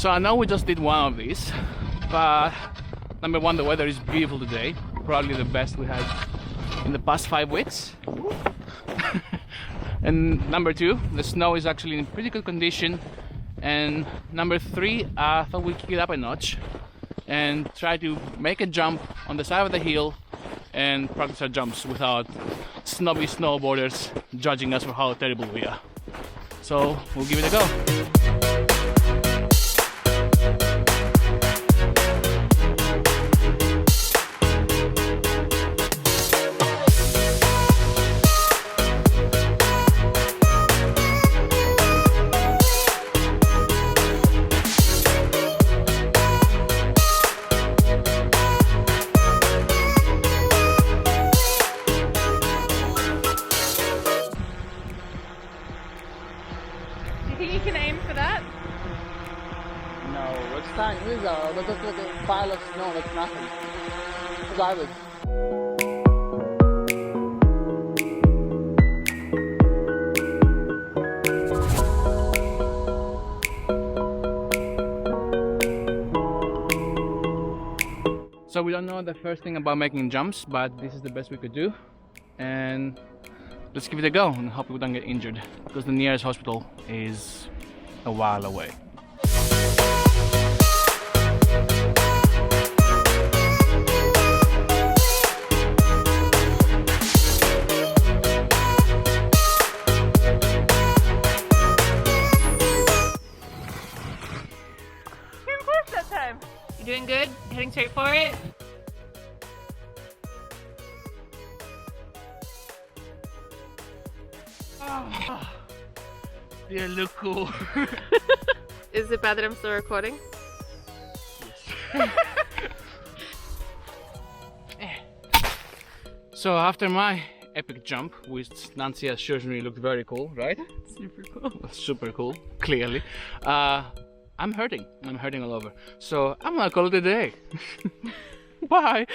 So I know we just did one of these, but number one, the weather is beautiful today, probably the best we had in the past 5 weeks. And number two, the snow is actually in pretty good condition. And number three, I thought we'd kick it up a notch and try to make a jump on the side of the hill and practice our jumps without snobby snowboarders judging us for how terrible we are. So we'll give it a go. Do you think you can aim for that? No, it's fine. These are just like a pile of snow, that's nothing. It's garbage. So we don't know the first thing about making jumps, but this is the best we could do. And let's give it a go and hope we don't get injured, because the nearest hospital is a while away. Came close that time. You doing good? Heading straight for it? Oh, yeah, look cool. Is it bad that I'm still recording? So after my epic jump, which Nancy assures me looked very cool, right? Super cool. Super cool, clearly. I'm hurting all over. So I'm gonna call it a day. Bye.